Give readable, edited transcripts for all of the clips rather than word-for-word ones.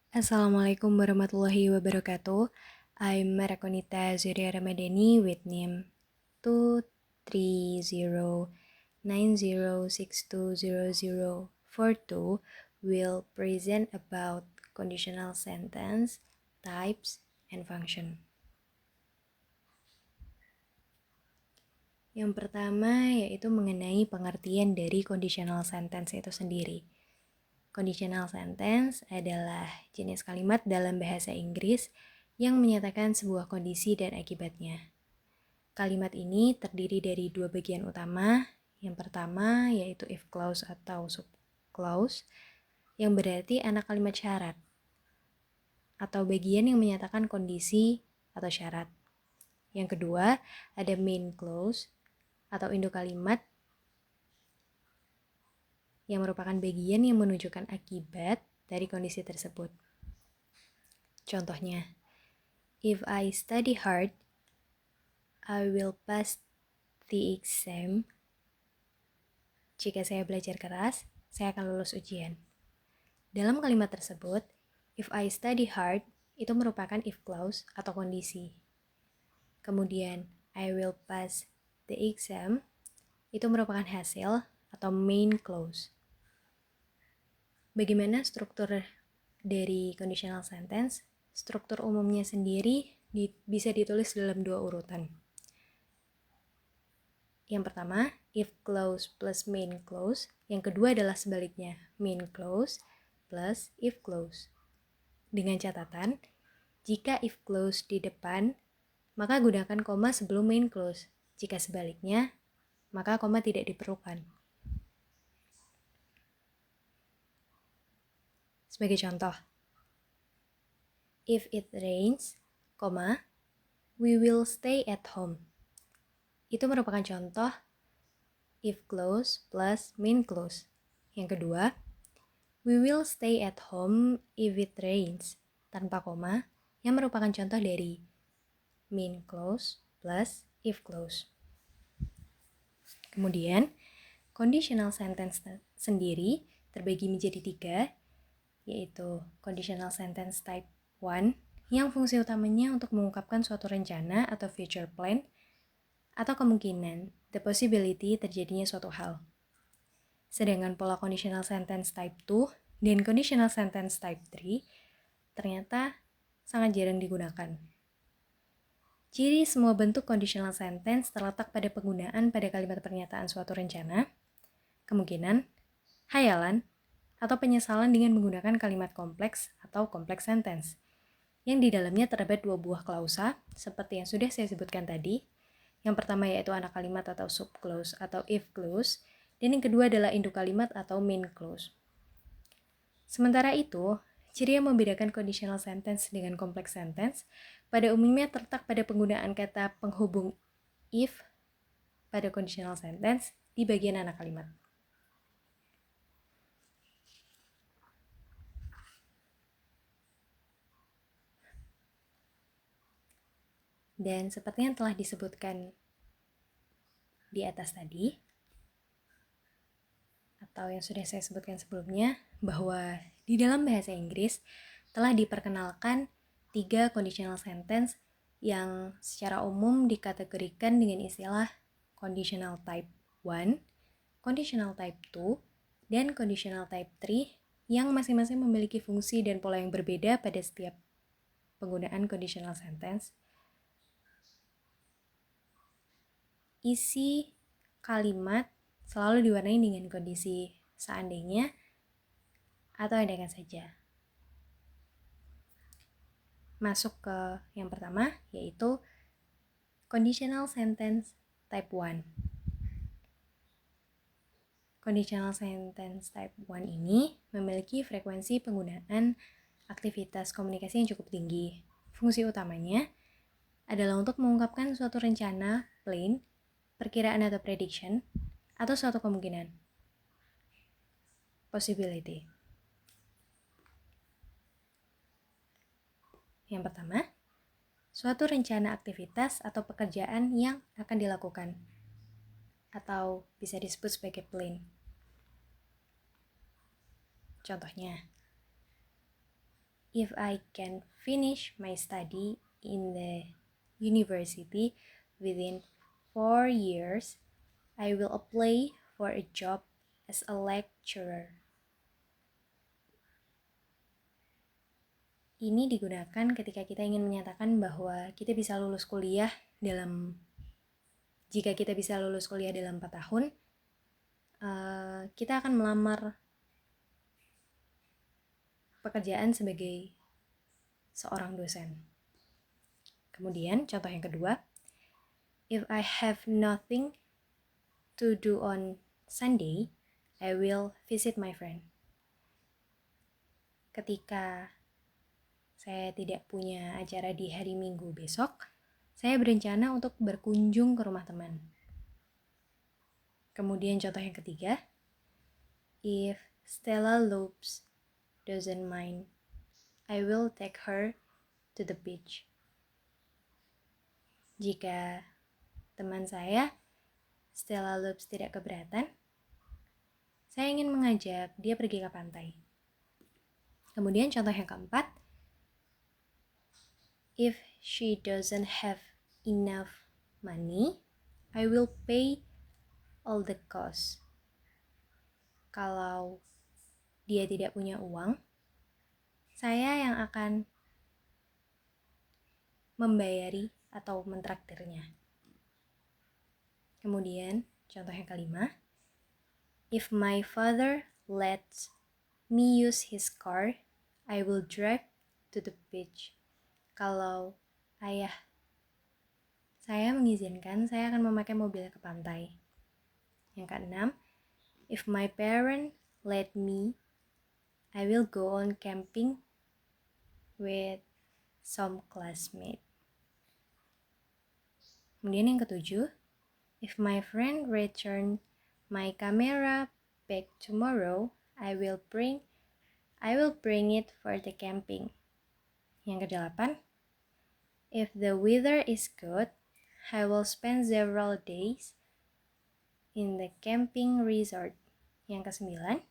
Assalamualaikum warahmatullahi wabarakatuh. I'm Marakonita Zuria Ramadhani with NIM 23090620042 will present about conditional sentence, types, and function. Yang pertama yaitu mengenai pengertian dari conditional sentence itu sendiri. Conditional sentence adalah jenis kalimat dalam bahasa Inggris yang menyatakan sebuah kondisi dan akibatnya. Kalimat ini terdiri dari dua bagian utama. Yang pertama yaitu if clause atau sub clause, yang berarti anak kalimat syarat, atau bagian yang menyatakan kondisi atau syarat. Yang kedua ada main clause atau induk kalimat yang merupakan bagian yang menunjukkan akibat dari kondisi tersebut. Contohnya, if I study hard, I will pass the exam. Jika saya belajar keras, saya akan lulus ujian. Dalam kalimat tersebut, if I study hard itu merupakan if clause atau kondisi. Kemudian, I will pass the exam itu merupakan hasil atau main clause. Bagaimana struktur dari conditional sentence? Struktur umumnya sendiri bisa ditulis dalam dua urutan. Yang pertama, if clause plus main clause. Yang kedua adalah sebaliknya, main clause plus if clause. Dengan catatan, jika if clause di depan, maka gunakan koma sebelum main clause. Jika sebaliknya, maka koma tidak diperlukan. Sebagai contoh, if it rains, we will stay at home. Itu merupakan contoh if clause plus main clause. Yang kedua, we will stay at home if it rains, tanpa koma, yang merupakan contoh dari main clause plus if clause. Kemudian, conditional sentence sendiri terbagi menjadi tiga, yaitu conditional sentence type 1, yang fungsi utamanya untuk mengungkapkan suatu rencana atau future plan, atau kemungkinan, the possibility terjadinya suatu hal. Sedangkan pola conditional sentence type 2 dan conditional sentence type 3 ternyata sangat jarang digunakan. Ciri semua bentuk conditional sentence terletak pada penggunaan pada kalimat pernyataan suatu rencana, kemungkinan, hayalan, atau penyesalan dengan menggunakan kalimat kompleks atau complex sentence, yang di dalamnya terdapat dua buah klausa, seperti yang sudah saya sebutkan tadi. Yang pertama yaitu anak kalimat atau sub clause atau if clause, dan yang kedua adalah induk kalimat atau main clause. Sementara itu, ciri yang membedakan conditional sentence dengan complex sentence pada umumnya terletak pada penggunaan kata penghubung if pada conditional sentence di bagian anak kalimat. Dan seperti yang telah disebutkan di atas tadi, atau yang sudah saya sebutkan sebelumnya, bahwa di dalam bahasa Inggris telah diperkenalkan 3 conditional sentence yang secara umum dikategorikan dengan istilah conditional type 1, conditional type 2, dan conditional type 3 yang masing-masing memiliki fungsi dan pola yang berbeda pada setiap penggunaan conditional sentence. Isi kalimat selalu diwarnai dengan kondisi seandainya atau andaikan saja. Masuk ke yang pertama, yaitu conditional sentence type 1. Conditional sentence type 1 ini memiliki frekuensi penggunaan aktivitas komunikasi yang cukup tinggi. Fungsi utamanya adalah untuk mengungkapkan suatu rencana, plan, perkiraan atau prediction, atau suatu kemungkinan, possibility. Yang pertama, suatu rencana aktivitas atau pekerjaan yang akan dilakukan, atau bisa disebut sebagai plan. Contohnya, if I can finish my study in the university within 4 years, I will apply for a job as a lecturer. Ini digunakan ketika kita ingin menyatakan bahwa kita bisa lulus kuliah jika kita bisa lulus kuliah dalam 4 tahun, kita akan melamar pekerjaan sebagai seorang dosen. Kemudian contoh yang kedua, if I have nothing to do on Sunday, I will visit my friend. Ketika saya tidak punya acara di hari Minggu besok, saya berencana untuk berkunjung ke rumah teman. Kemudian contoh yang ketiga, if Stella Lopes doesn't mind, I will take her to the beach. Jika teman saya, Stella Lopes, tidak keberatan, saya ingin mengajak dia pergi ke pantai. Kemudian contoh yang keempat, if she doesn't have enough money, I will pay all the costs. Kalau dia tidak punya uang, saya yang akan membayari atau mentraktirnya. Kemudian contoh yang kelima, if my father lets me use his car, I will drive to the beach. Kalau ayah saya mengizinkan, saya akan memakai mobil ke pantai. Yang keenam, if my parent let me, I will go on camping with some classmates. Kemudian yang ketujuh, if my friend return my camera back tomorrow, I will bring it for the camping. Yang kedelapan, if the weather is good, I will spend several days in the camping resort. Yang kesembilan,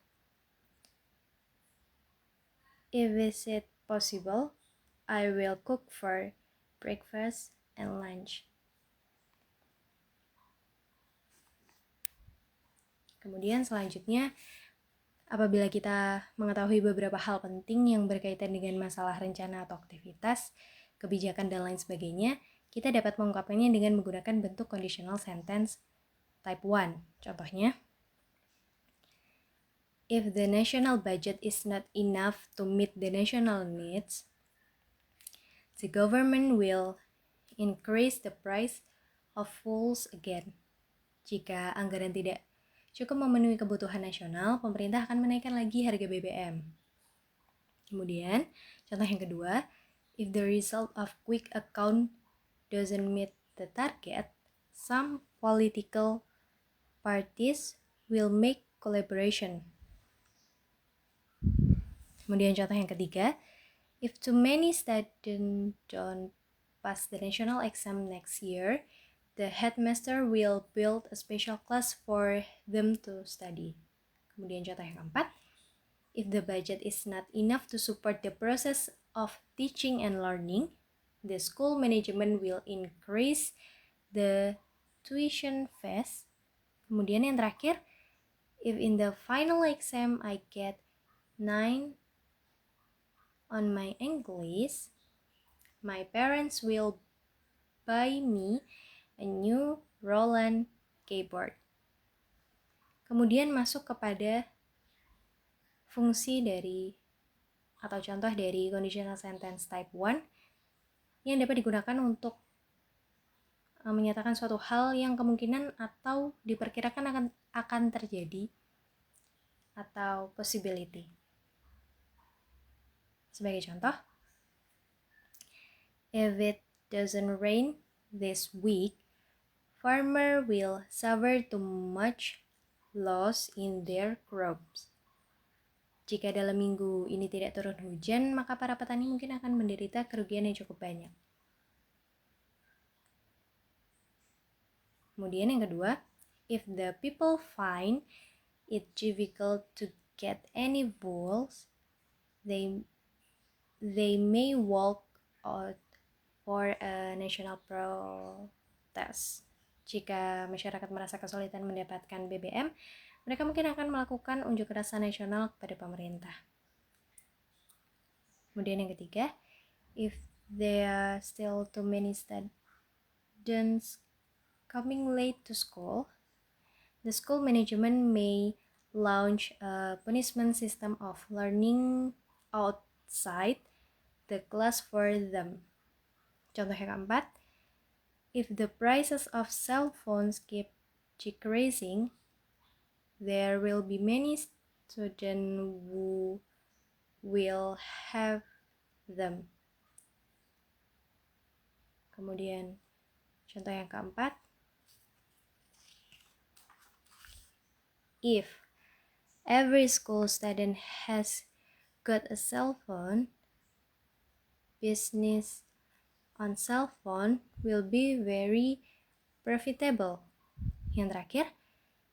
if is it possible, I will cook for breakfast and lunch. Kemudian selanjutnya, apabila kita mengetahui beberapa hal penting yang berkaitan dengan masalah rencana atau aktivitas, kebijakan dan lain sebagainya, kita dapat mengungkapkannya dengan menggunakan bentuk conditional sentence type 1. Contohnya, if the national budget is not enough to meet the national needs, the government will increase the price of foods again. Jika anggaran tidak cukup memenuhi kebutuhan nasional, pemerintah akan menaikkan lagi harga BBM. Kemudian, contoh yang kedua, if the result of quick account doesn't meet the target, some political parties will make collaboration. Kemudian contoh yang ketiga, if too many students don't pass the national exam next year, the headmaster will build a special class for them to study. Kemudian contoh yang keempat, if the budget is not enough to support the process of teaching and learning, the school management will increase the tuition fees. Kemudian yang terakhir, if in the final exam I get 9 on my English, my parents will buy me a new Roland keyboard. Kemudian masuk kepada fungsi dari atau contoh dari conditional sentence type 1 yang dapat digunakan untuk menyatakan suatu hal yang kemungkinan atau diperkirakan akan terjadi atau possibility. Sebagai contoh, if it doesn't rain this week, farmer will suffer too much loss in their crops. Jika dalam minggu ini tidak turun hujan, maka para petani mungkin akan menderita kerugian yang cukup banyak. Kemudian yang kedua, if the people find it difficult to get any wool, they they may walk out for a national protest. Jika masyarakat merasa kesulitan mendapatkan BBM, mereka mungkin akan melakukan unjuk rasa nasional kepada pemerintah. Kemudian yang ketiga, if there are still too many students coming late to school, the school management may launch a punishment system of learning outside the class for them. Contoh yang keempat, if the prices of cell phones keep decreasing, there will be many students who will have them. Kemudian contoh yang keempat, if every school student has got a cell phone, business on cell phone will be very profitable. Yang terakhir,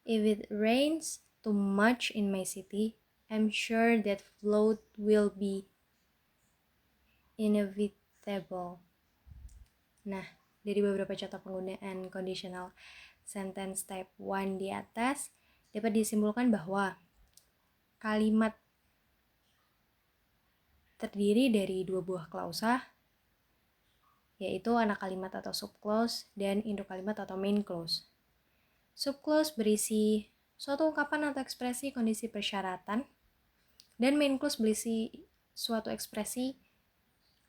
if it rains too much in my city, I'm sure that flood will be inevitable. Nah, dari beberapa contoh penggunaan conditional sentence type 1 di atas, dapat disimpulkan bahwa kalimat terdiri dari dua buah klausa, yaitu anak kalimat atau subclause dan induk kalimat atau main clause. Subclause berisi suatu ungkapan atau ekspresi kondisi persyaratan, dan main clause berisi suatu ekspresi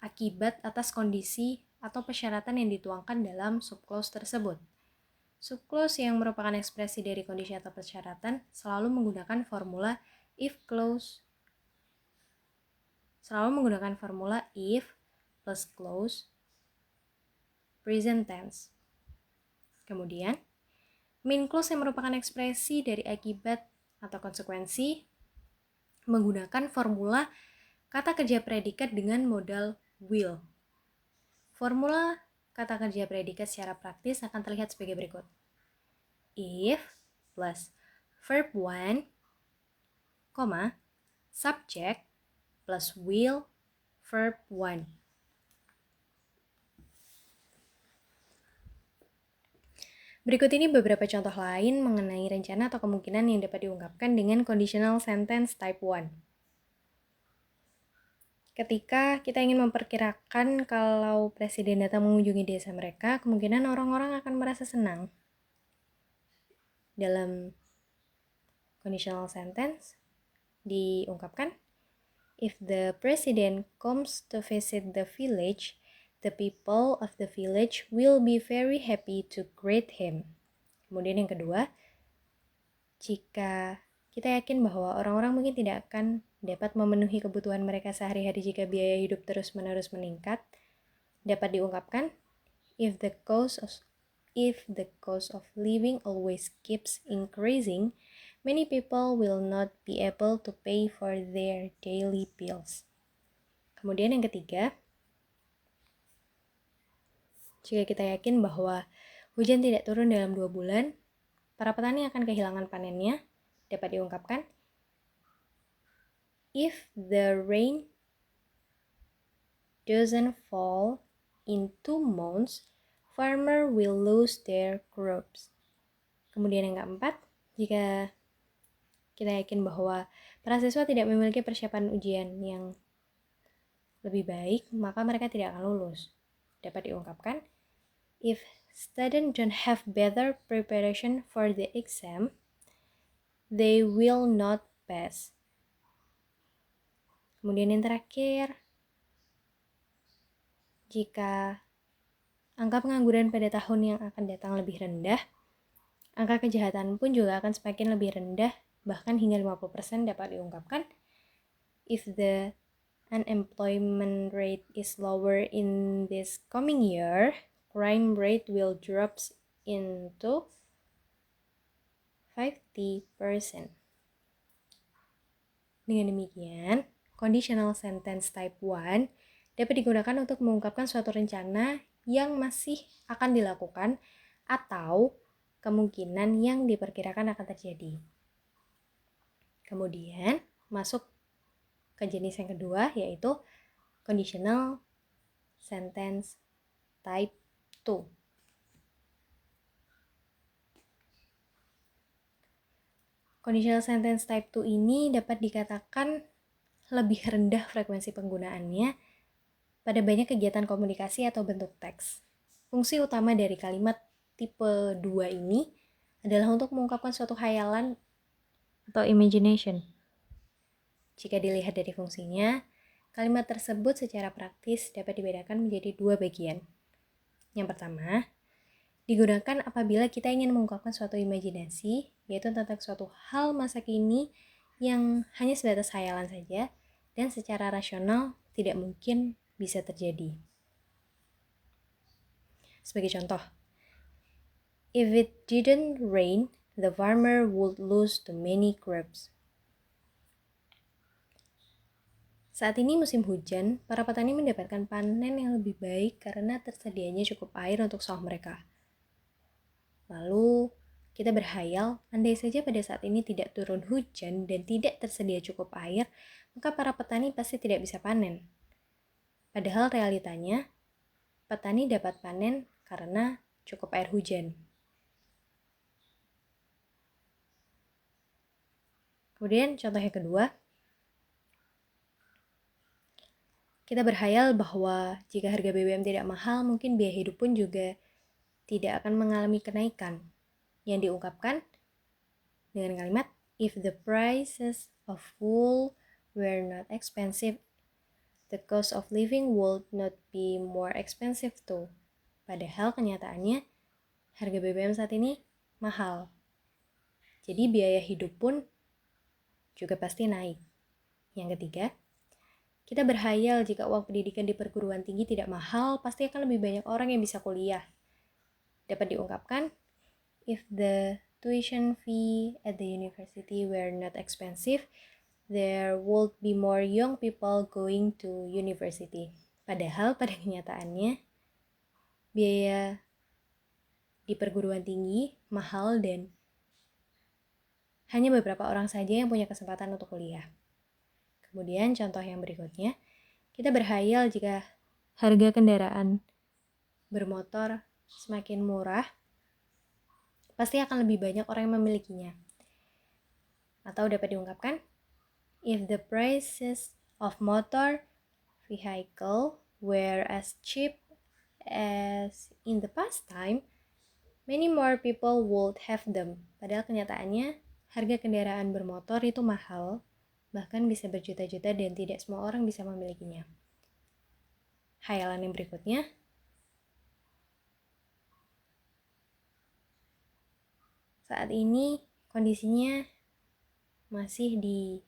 akibat atas kondisi atau persyaratan yang dituangkan dalam subclause tersebut. Subclause yang merupakan ekspresi dari kondisi atau persyaratan selalu menggunakan formula if plus clause present tense. Kemudian, main clause yang merupakan ekspresi dari akibat atau konsekuensi menggunakan formula kata kerja predikat dengan modal will. Formula kata kerja predikat secara praktis akan terlihat sebagai berikut. If plus verb 1, subject plus will verb 1. Berikut ini beberapa contoh lain mengenai rencana atau kemungkinan yang dapat diungkapkan dengan conditional sentence type 1. Ketika kita ingin memperkirakan kalau presiden datang mengunjungi desa mereka, kemungkinan orang-orang akan merasa senang. Dalam conditional sentence diungkapkan, if the president comes to visit the village, the people of the village will be very happy to greet him. Kemudian yang kedua, jika kita yakin bahwa orang-orang mungkin tidak akan dapat memenuhi kebutuhan mereka sehari-hari jika biaya hidup terus-menerus meningkat, dapat diungkapkan, if the cost of living always keeps increasing, many people will not be able to pay for their daily bills. Kemudian yang ketiga, jika kita yakin bahwa hujan tidak turun dalam 2 bulan, para petani akan kehilangan panennya, dapat diungkapkan, if the rain doesn't fall in 2 months, farmer will lose their crops. Kemudian yang keempat, jika kita yakin bahwa para siswa tidak memiliki persiapan ujian yang lebih baik, maka mereka tidak akan lulus. Dapat diungkapkan, if students don't have better preparation for the exam, they will not pass. Kemudian yang terakhir, jika angka pengangguran pada tahun yang akan datang lebih rendah, angka kejahatan pun juga akan semakin lebih rendah, bahkan hingga 50%. Dapat diungkapkan, if the unemployment rate is lower in this coming year, crime rate will drop into 50%. Dengan demikian, conditional sentence type 1 dapat digunakan untuk mengungkapkan suatu rencana yang masih akan dilakukan atau kemungkinan yang diperkirakan akan terjadi. Kemudian, masuk ke jenis yang kedua, yaitu conditional sentence type 2. Conditional sentence type 2 ini dapat dikatakan lebih rendah frekuensi penggunaannya pada banyak kegiatan komunikasi atau bentuk teks. Fungsi utama dari kalimat tipe 2 ini adalah untuk mengungkapkan suatu khayalan atau imagination. Jika dilihat dari fungsinya, kalimat tersebut secara praktis dapat dibedakan menjadi 2 bagian. Yang pertama, digunakan apabila kita ingin mengungkapkan suatu imajinasi, yaitu tentang suatu hal masa kini yang hanya sebatas khayalan saja dan secara rasional tidak mungkin bisa terjadi. Sebagai contoh, if it didn't rain, the farmer would lose too many crops. Saat ini musim hujan, para petani mendapatkan panen yang lebih baik karena tersedianya cukup air untuk sawah mereka. Lalu, kita berhayal, andai saja pada saat ini tidak turun hujan dan tidak tersedia cukup air, maka para petani pasti tidak bisa panen. Padahal realitanya, petani dapat panen karena cukup air hujan. Kemudian contoh yang kedua, kita berhayal bahwa jika harga BBM tidak mahal, mungkin biaya hidup pun juga tidak akan mengalami kenaikan. Yang diungkapkan dengan kalimat, if the prices of wool were not expensive, the cost of living would not be more expensive too. Padahal kenyataannya, harga BBM saat ini mahal. Jadi biaya hidup pun juga pasti naik. Yang ketiga, kita berhayal jika uang pendidikan di perguruan tinggi tidak mahal, pasti akan lebih banyak orang yang bisa kuliah. Dapat diungkapkan, if the tuition fee at the university were not expensive, there would be more young people going to university. Padahal pada kenyataannya, biaya di perguruan tinggi mahal dan hanya beberapa orang saja yang punya kesempatan untuk kuliah. Kemudian contoh yang berikutnya, kita berhayal jika harga kendaraan bermotor semakin murah, pasti akan lebih banyak orang yang memilikinya. Atau dapat diungkapkan, if the prices of motor vehicle were as cheap as in the past time, many more people would have them. Padahal kenyataannya, harga kendaraan bermotor itu mahal, bahkan bisa berjuta-juta dan tidak semua orang bisa memilikinya. Khayalan yang berikutnya, saat ini kondisinya masih di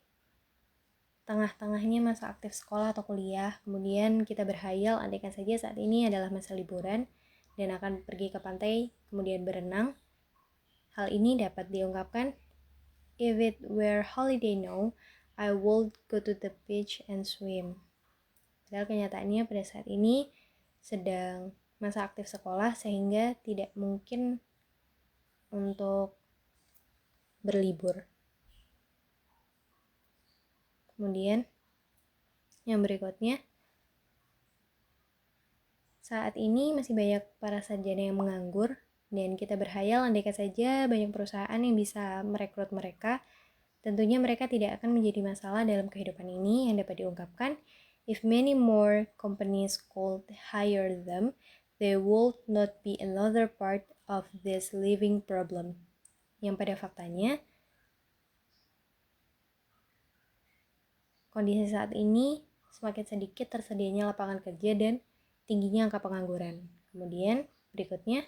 tengah-tengahnya masa aktif sekolah atau kuliah. Kemudian kita berhayal andaikan saja saat ini adalah masa liburan dan akan pergi ke pantai, kemudian berenang. Hal ini dapat diungkapkan, if it were holiday now, I would go to the beach and swim. Padahal kenyataannya pada saat ini sedang masa aktif sekolah sehingga tidak mungkin untuk berlibur. Kemudian yang berikutnya, saat ini masih banyak para sarjana yang menganggur dan kita berhayal andaikan saja banyak perusahaan yang bisa merekrut mereka, tentunya mereka tidak akan menjadi masalah dalam kehidupan ini. Yang dapat diungkapkan, if many more companies could hire them, they would not be another part of this living problem. Yang pada faktanya, kondisi saat ini semakin sedikit tersedianya lapangan kerja dan tingginya angka pengangguran. Kemudian berikutnya,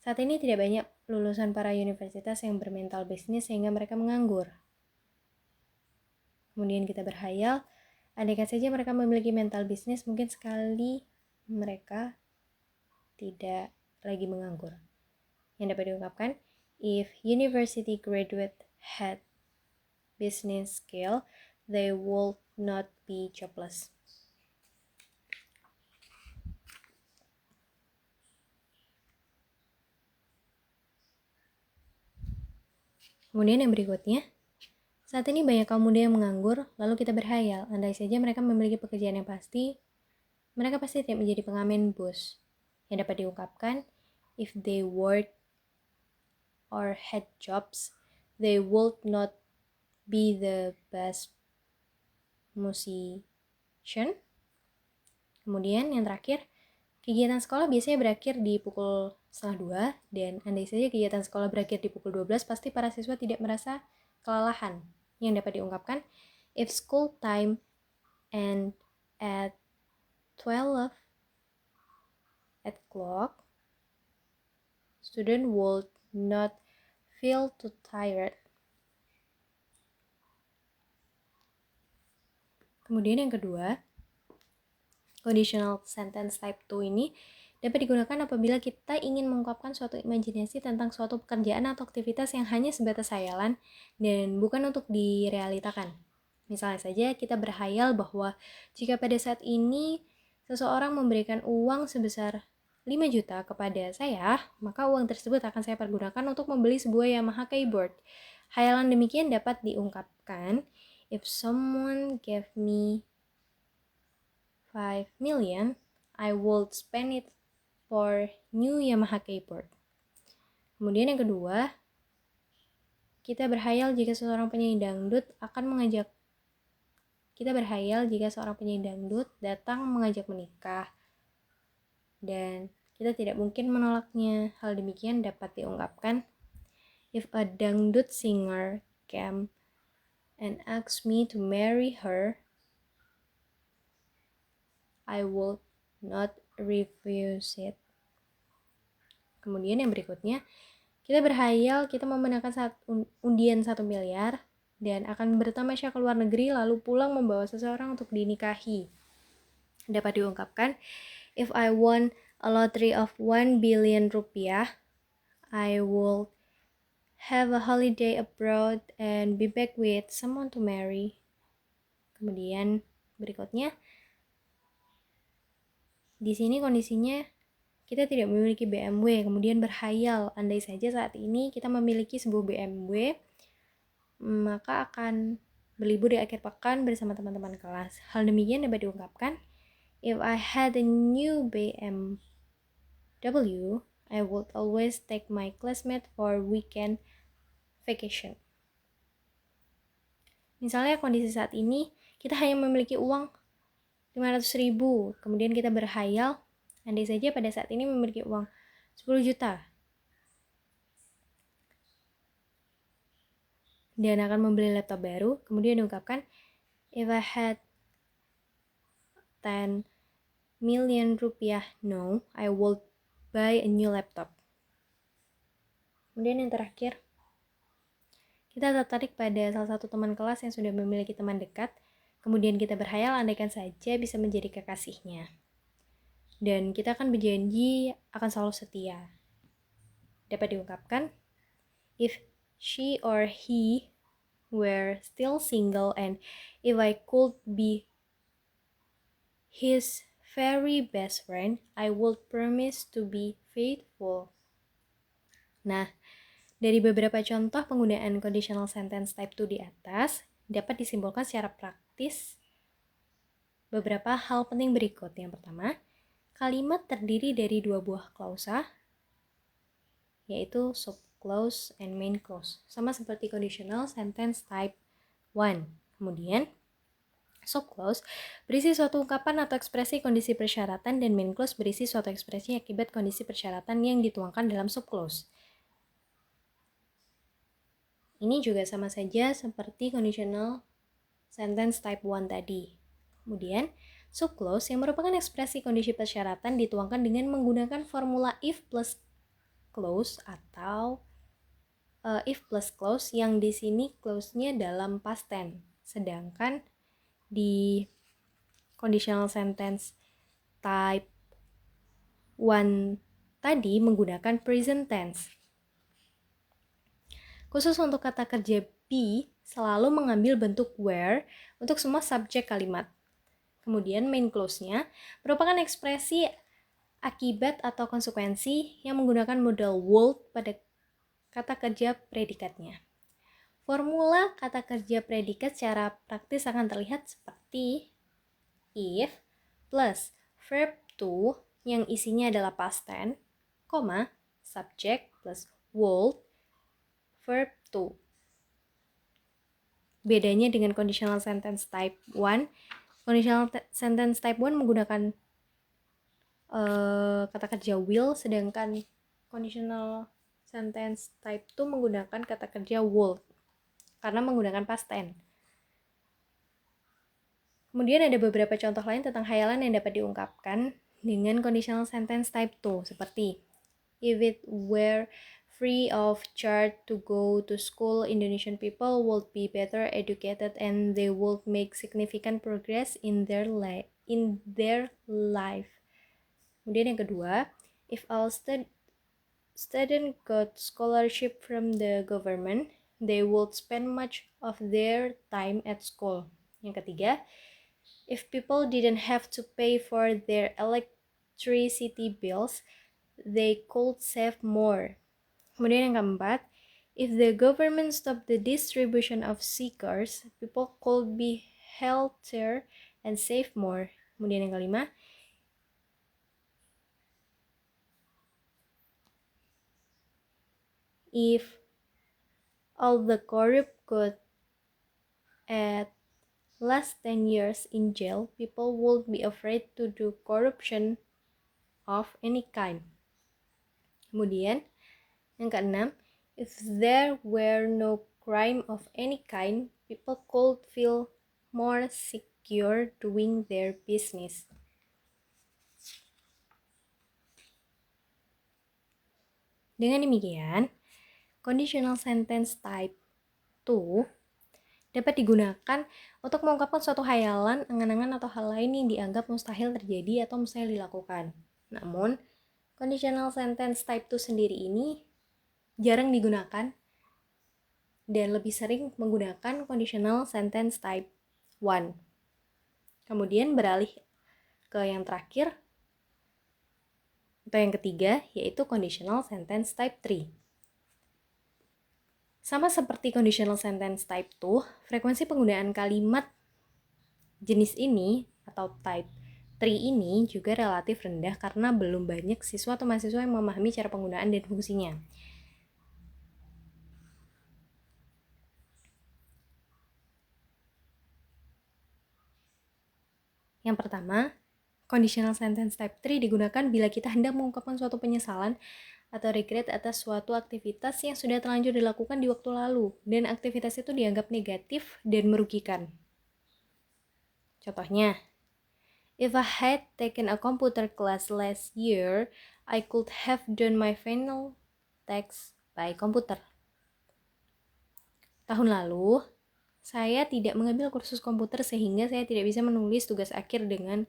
saat ini tidak banyak lulusan para universitas yang bermental bisnis sehingga mereka menganggur. Kemudian kita berhayal, andaikan saja mereka memiliki mental bisnis, mungkin sekali mereka tidak lagi menganggur. Yang dapat diungkapkan, if university graduate had business skill, they would not be jobless. Kemudian yang berikutnya, Saat ini banyak kaum muda yang menganggur, lalu kita berhayal, andai saja mereka memiliki pekerjaan yang pasti, mereka pasti tidak menjadi pengamen bus. Yang dapat diungkapkan, if they worked or had jobs, they would not be the best musician. Kemudian yang terakhir, kegiatan sekolah biasanya berakhir di pukul 1:30, dan andai saja kegiatan sekolah berakhir di pukul 12, pasti para siswa tidak merasa kelelahan. Yang dapat diungkapkan, if school time end at 12 o'clock, student would not feel too tired. Kemudian yang kedua, conditional sentence type 2 ini dapat digunakan apabila kita ingin mengungkapkan suatu imajinasi tentang suatu pekerjaan atau aktivitas yang hanya sebatas hayalan dan bukan untuk direalitakan. Misalnya saja kita berhayal bahwa jika pada saat ini seseorang memberikan uang sebesar 5 juta kepada saya, maka uang tersebut akan saya pergunakan untuk membeli sebuah Yamaha keyboard. Hayalan demikian dapat diungkapkan, if someone gave me 5 million, I would spend it for new Yamaha keyboard. Kemudian yang kedua, kita berhayal jika seorang penyanyi dangdut datang mengajak menikah, dan kita tidak mungkin menolaknya. Hal demikian dapat diungkapkan, if a dangdut singer came and asked me to marry her, I would not refuse it. Kemudian yang berikutnya, kita berhayal kita memenangkan undian 1 miliar dan akan bertamasya ke luar negeri lalu pulang membawa seseorang untuk dinikahi. Dapat diungkapkan, if I won a lottery of 1 billion rupiah, I will have a holiday abroad and be back with someone to marry. Kemudian berikutnya, di sini kondisinya kita tidak memiliki BMW, kemudian berhayal andai saja saat ini kita memiliki sebuah BMW, maka akan berlibur di akhir pekan bersama teman-teman kelas. Hal demikian dapat diungkapkan, if I had a new BMW, I would always take my classmate for weekend vacation. Misalnya kondisi saat ini kita hanya memiliki uang 500.000, kemudian kita berhayal andai saja pada saat ini memiliki uang 10 juta dan akan membeli laptop baru. Kemudian diungkapkan, if I had 10 million rupiah now, I would buy a new laptop. Kemudian yang terakhir, kita tertarik pada salah satu teman kelas yang sudah memiliki teman dekat. Kemudian kita berhayal andaikan saja bisa menjadi kekasihnya. Dan kita akan berjanji akan selalu setia. Dapat diungkapkan, if she or he were still single and if I could be his very best friend, I would promise to be faithful. Nah, dari beberapa contoh penggunaan conditional sentence type 2 di atas, dapat disimpulkan secara praktis beberapa hal penting berikut. Yang pertama, kalimat terdiri dari 2 buah klausa, yaitu subclause and main clause, sama seperti conditional sentence type 1. Kemudian, subclause berisi suatu ungkapan atau ekspresi kondisi persyaratan dan main clause berisi suatu ekspresi akibat kondisi persyaratan yang dituangkan dalam subclause. Ini juga sama saja seperti conditional sentence type 1 tadi. Kemudian, subclause yang merupakan ekspresi kondisi persyaratan dituangkan dengan menggunakan formula if plus clause atau if plus clause yang di sini clause-nya dalam past tense. Sedangkan di conditional sentence type 1 tadi menggunakan present tense. Khusus untuk kata kerja be selalu mengambil bentuk where untuk semua subjek kalimat. Kemudian main clause-nya merupakan ekspresi akibat atau konsekuensi yang menggunakan modal would pada kata kerja predikatnya. Formula kata kerja predikat secara praktis akan terlihat seperti if plus verb to yang isinya adalah past tense, subject plus would verb to. Bedanya dengan conditional sentence type 1, conditional sentence type 1 menggunakan kata kerja will, sedangkan conditional sentence type 2 menggunakan kata kerja would karena menggunakan past tense. Kemudian ada beberapa contoh lain tentang hayalan yang dapat diungkapkan dengan conditional sentence type 2 seperti if it were free of charge to go to school, Indonesian people would be better educated and they would make significant progress in their life. Kemudian yang kedua, if all student got scholarship from the government, they would spend much of their time at school. Yang ketiga, if people didn't have to pay for their electricity bills, they could save more. Kemudian yang keempat, if the government stopped the distribution of seekers, people could be healthier and save more. Kemudian yang kelima, if all the corrupt got at last 10 years in jail, people would be afraid to do corruption of any kind. Kemudian yang keenam, if there were no crime of any kind, people could feel more secure doing their business. Dengan demikian, conditional sentence type 2 dapat digunakan untuk mengungkapkan suatu hayalan, angan-angan, atau hal lain yang dianggap mustahil terjadi atau mustahil dilakukan. Namun, conditional sentence type 2 sendiri ini jarang digunakan dan lebih sering menggunakan conditional sentence type 1. Kemudian beralih ke yang terakhir atau yang ketiga, yaitu conditional sentence type 3. Sama seperti conditional sentence type 2, frekuensi penggunaan kalimat jenis ini atau type 3 ini juga relatif rendah karena belum banyak siswa atau mahasiswa yang memahami cara penggunaan dan fungsinya. Yang pertama, conditional sentence type 3 digunakan bila kita hendak mengungkapkan suatu penyesalan atau regret atas suatu aktivitas yang sudah terlanjur dilakukan di waktu lalu dan aktivitas itu dianggap negatif dan merugikan. Contohnya, if I had taken a computer class last year, I could have done my final text by computer. Tahun lalu, saya tidak mengambil kursus komputer sehingga saya tidak bisa menulis tugas akhir dengan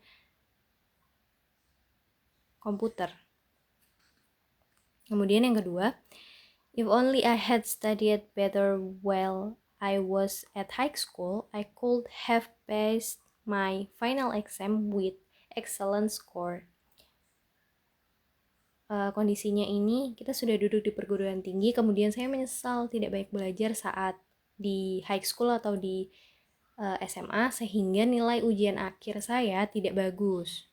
komputer. Kemudian yang kedua, if only I had studied better while I was at high school, I could have passed my final exam with excellent score. Kondisinya ini, kita sudah duduk di perguruan tinggi, kemudian saya menyesal tidak banyak belajar saat di high school atau di SMA, sehingga nilai ujian akhir saya tidak bagus.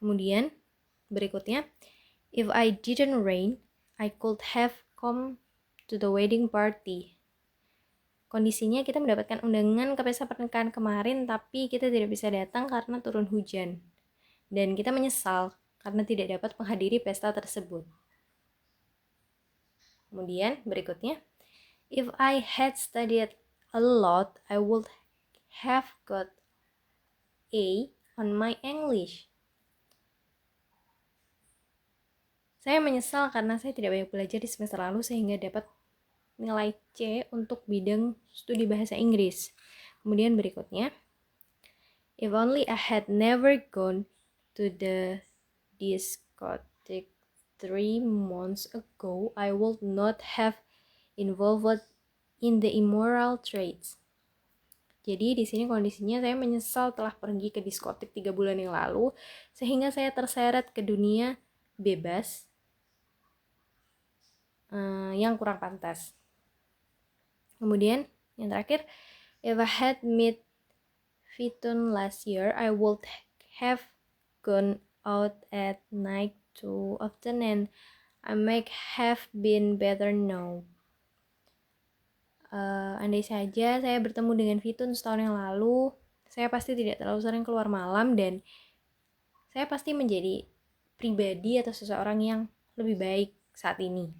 Kemudian, berikutnya, if I didn't rain, I could have come to the wedding party. Kondisinya kita mendapatkan undangan ke pesta pernikahan kemarin, tapi kita tidak bisa datang karena turun hujan. Dan kita menyesal karena tidak dapat menghadiri pesta tersebut. Kemudian berikutnya, if I had studied a lot, I would have got A on my English. Saya menyesal karena saya tidak banyak belajar di semester lalu sehingga dapat nilai C untuk bidang studi bahasa Inggris. Kemudian berikutnya, if only I had never gone to the discotheque 3 months ago, I would not have involved in the immoral trades. Jadi di sini kondisinya saya menyesal telah pergi ke diskotik 3 bulan yang lalu sehingga saya terseret ke dunia bebas yang kurang pantas. Kemudian yang terakhir, if I had met Fitun last year, I would have gone out at night too often and I might have been better now. Andai saja saya bertemu dengan Fitun setahun yang lalu, saya pasti tidak terlalu sering keluar malam dan saya pasti menjadi pribadi atau seseorang yang lebih baik saat ini.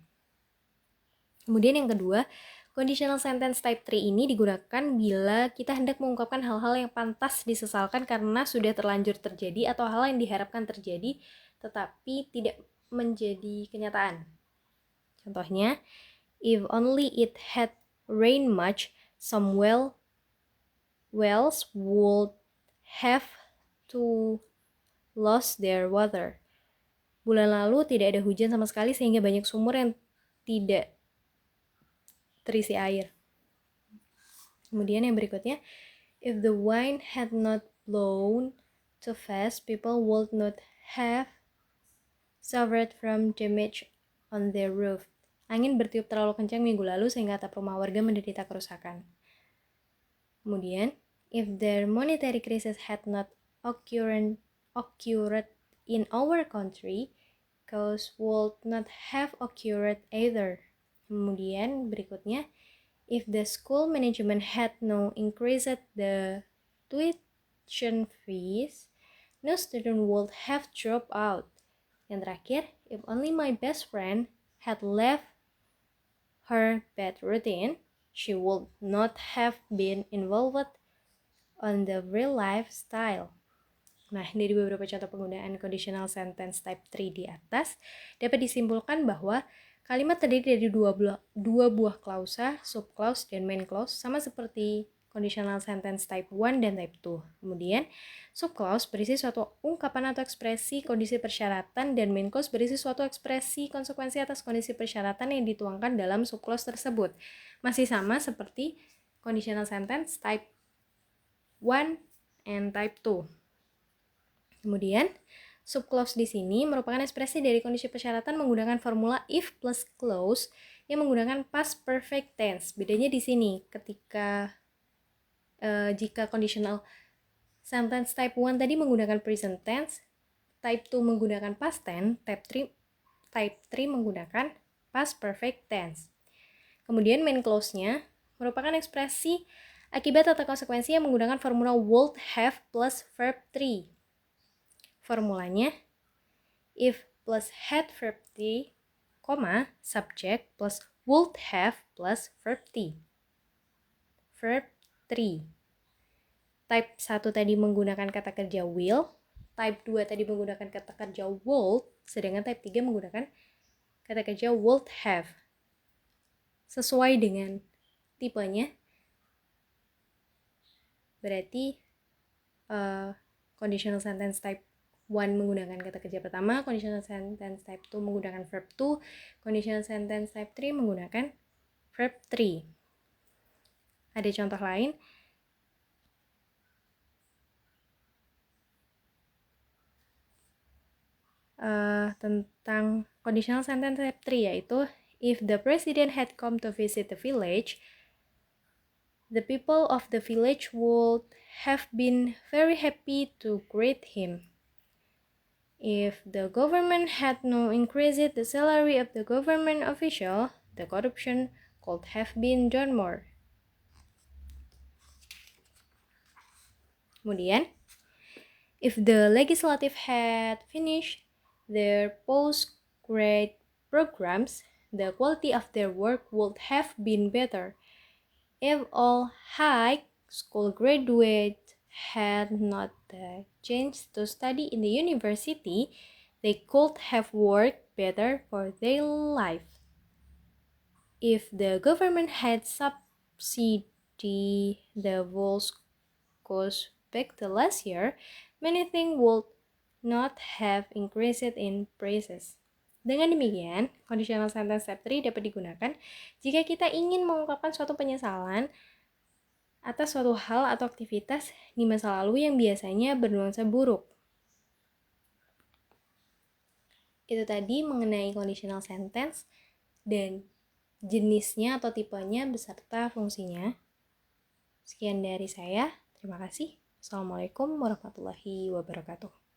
Kemudian yang kedua, conditional sentence type 3 ini digunakan bila kita hendak mengungkapkan hal-hal yang pantas disesalkan karena sudah terlanjur terjadi atau hal yang diharapkan terjadi tetapi tidak menjadi kenyataan. Contohnya, if only it had rained much, some wells would have to lose their water. Bulan lalu tidak ada hujan sama sekali sehingga banyak sumur yang tidak terisi air. Kemudian yang berikutnya, if the wind had not blown too fast, people would not have suffered from damage on their roof. Angin bertiup terlalu kencang minggu lalu sehingga atap rumah warga menderita kerusakan. Kemudian, if their monetary crisis had not occurred in our country, cause would not have occurred either. Kemudian berikutnya, if the school management had no increased the tuition fees, no student would have dropped out. Yang terakhir, if only my best friend had left her bad routine, she would not have been involved on the real lifestyle. Nah, dari beberapa contoh penggunaan conditional sentence type 3 di atas, dapat disimpulkan bahwa kalimat terdiri dari dua buah klausa, subclause, dan main clause, sama seperti conditional sentence type 1 dan type 2. Kemudian, subclause berisi suatu ungkapan atau ekspresi kondisi persyaratan dan main clause berisi suatu ekspresi konsekuensi atas kondisi persyaratan yang dituangkan dalam subclause tersebut. Masih sama seperti conditional sentence type 1 and type 2. Kemudian, subclause di sini merupakan ekspresi dari kondisi persyaratan menggunakan formula if plus clause yang menggunakan past perfect tense. Bedanya di sini, jika conditional sentence type 1 tadi menggunakan present tense, type 2 menggunakan past tense, type 3 menggunakan past perfect tense. Kemudian main clause-nya merupakan ekspresi akibat atau konsekuensi yang menggunakan formula would have plus verb 3. Formulanya if plus had verb 3, subject plus would have plus verb 3. Verb 3. Type 1 tadi menggunakan kata kerja will, type 2 tadi menggunakan kata kerja would, sedangkan type 3 menggunakan kata kerja would have. Sesuai dengan tipenya, berarti conditional sentence type 1 menggunakan kata kerja pertama, conditional sentence type 2 menggunakan verb 2, conditional sentence type 3 menggunakan verb 3. Ada contoh lain? Tentang conditional sentence type 3, yaitu if the president had come to visit the village, the people of the village would have been very happy to greet him. If the government had not increased the salary of the government official, the corruption could have been done more. Kemudian, if the legislative had finished their postgrad programs, the quality of their work would have been better. If all high school graduates had not the chance to study in the university, they could have worked better for their life. If the government had subsidized the whole cost back to last year, many things would not have increased in prices. Dengan demikian, conditional sentence type 3 dapat digunakan jika kita ingin mengungkapkan suatu penyesalan atas suatu hal atau aktivitas di masa lalu yang biasanya bernuansa buruk. Itu tadi mengenai conditional sentence, dan jenisnya atau tipenya beserta fungsinya. Sekian dari saya. Terima kasih. Assalamualaikum warahmatullahi wabarakatuh.